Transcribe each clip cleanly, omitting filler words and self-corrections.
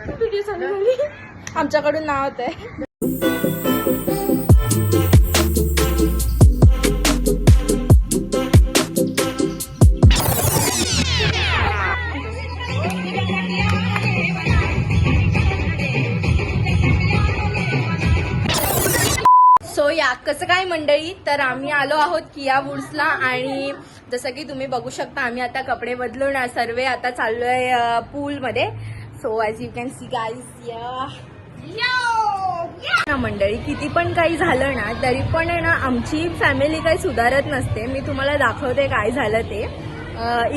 Video चालू झाली आमच्याकडून नाव होत आहे. सो या कसं काय मंडळी, तर आम्ही आलो आहोत किया वुड्सला आणि जसं की तुम्ही बघू शकता आम्ही आता कपडे बदलून सर्वे आता चाललोय पूल मध्ये. So as you can see guys या मंडळी, किती पण काही झालं ना तरी पण आहे ना आमची फॅमिली काही सुधारत नसते. मी तुम्हाला दाखवते काय झालं ते.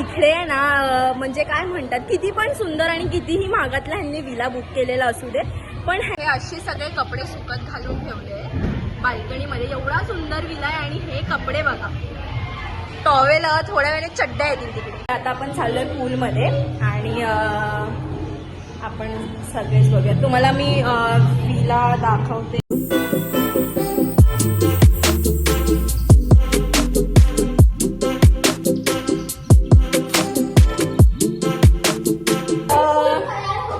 इकडे आहे ना म्हणजे काय म्हणतात, किती पण सुंदर आणि कितीही महागातला ह्यांनी विला बुक केलेला असू दे, पण हे असे सगळे कपडे सुकत घालून ठेवले बाल्कनीमध्ये. एवढा सुंदर विला आहे आणि हे कपडे बघा, टॉवेल थोड्या वेळाने चड्ड्या येतील तिकडे. आता आपण चाललोय पूलमध्ये आणि आपण सगळेच बघूया. तुम्हाला मी विला दाखवते.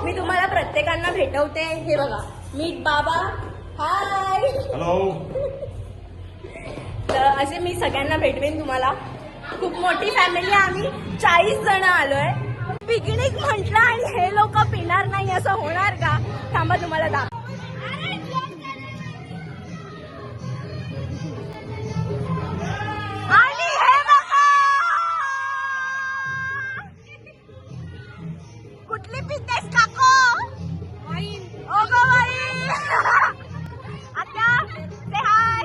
मी तुम्हाला प्रत्येकांना भेटवते. हे बघा, मीट बाबा, हाय, हॅलो. तर असे मी सगळ्यांना भेटवेन तुम्हाला. खूप मोठी फॅमिली आहे, आम्ही 40 जण आलोय. पिकनिक म्हटलं आणि हे लोक पिणार नाही असं होणार का? थांबा तुम्हाला दाखव. आणि हे बघा, कुठली पितेस काको? ओ गो बाई, आता से हाय.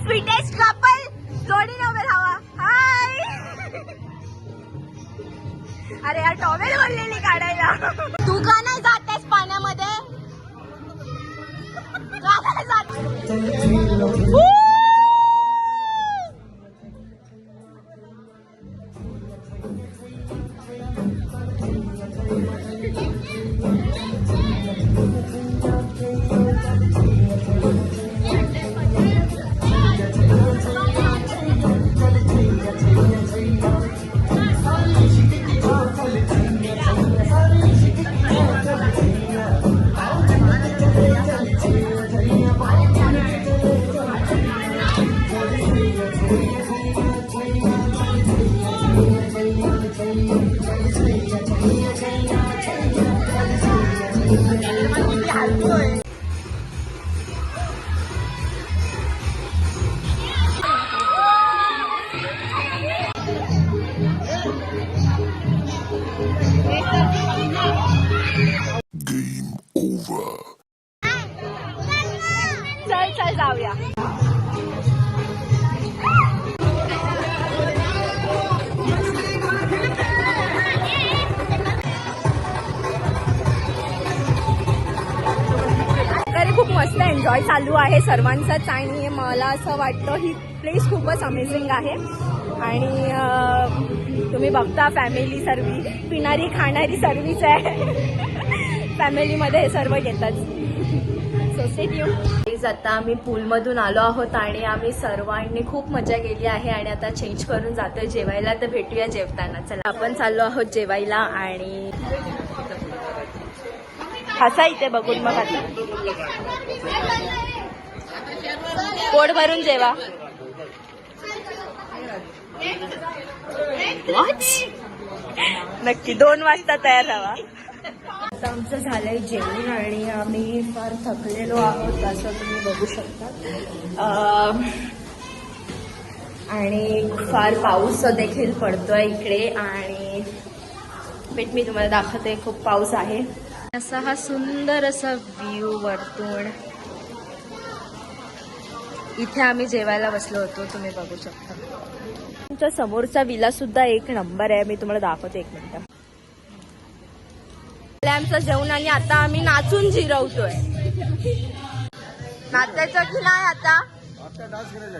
स्वीटेस्ट कपल जोडीने उभे राहा. हाय. अरे यार, टॉवेल बोललेली काढायला. तू का नाही जातेस पाण्यामध्ये? का नाही जात? चल चल जाऊया. खूप मस्त एन्जॉय चालू आहे सर्वांचाच आणि मला असं वाटतं ही प्लेस खूपच अमेझिंग आहे. आणि तुम्ही बघता फॅमिली सर्वी, पिणारी खाणारी सर्वीच आहे. फॅमिलीमध्ये हे सर्व येतात. आता आम्ही पूलमधून आलो आहोत आणि आम्ही सर्वांनी खूप मजा केली आहे आणि आता चेंज करून जातोय जेवायला. तर भेटूया जेवताना. चला आपण चाललो आहोत जेवायला आणि हसा इथे बघून. मग आता पोट भरून जेवा. नक्की 2 वाजता तयार राहा. आता आमचं झालंय जेवण आणि आम्ही फार थकलेलो आहोत असं तुम्ही बघू शकता. आणि फार पाऊस देखील पडतोय इकडे आणि मी तुम्हाला दाखवते, खूप पाऊस आहे. असा हा सुंदर असा व्ह्यू वरतून. इथे आम्ही जेवायला बसलो होतो, तुम्ही बघू शकता. तुमच्या समोरचा विला सुद्धा एक नंबर आहे. मी तुम्हाला दाखवते, एक मिनिट. आमचं जेवण आणि आता आम्ही नाचून जिरवतोय. नाचायचं की नाही आता? डान्स करायचं.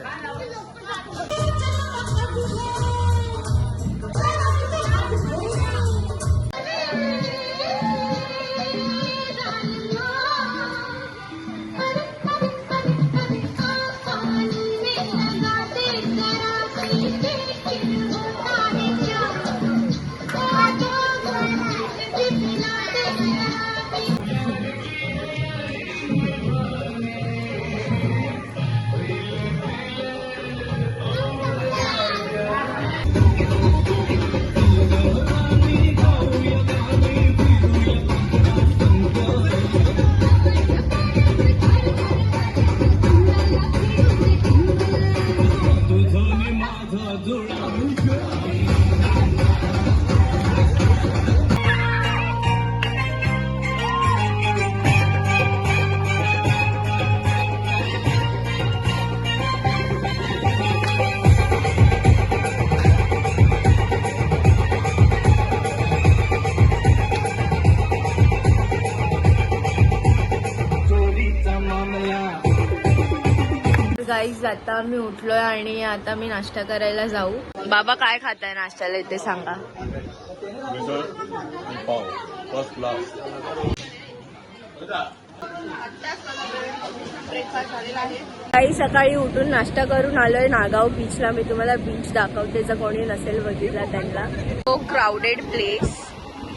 गाईज आता मी उठलोय आणि आता मी नाश्ता करायला जाऊ. बाबा काय खाताय नाश्त्याला इथे सांगा. First class. काही सकाळी उठून नाश्ता करून आलोय नागाव बीचला. मी तुम्हाला बीच दाखवते जर कोणी नसेल बघितला त्यांना. तो crowded place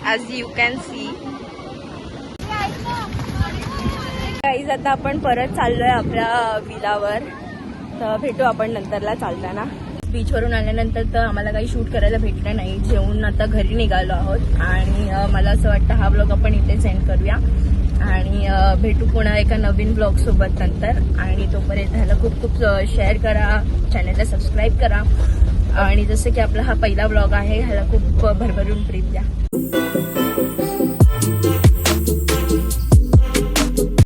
as you can see. Guys आता आपण परत चाललोय आपल्या विलावर. तर भेटू आपण नंतरला चालताना. बीचवरून आल्यानंतर तर आम्हाला काही शूट करायला भेटलं नाही. जेवून आता घरी निघालो आहोत आणि मला असं वाटतं हा ब्लॉग आपण इथे सेंड करूया आणि भेटू पुन्हा एका नवीन ब्लॉग सोबत नंतर. आणि तोपर्यंत ह्याला खूप खूप शेअर करा, चॅनलला सबस्क्राईब करा आणि जसं की आपला हा पहिला ब्लॉग आहे ह्याला खूप भरभरून प्रेम द्या.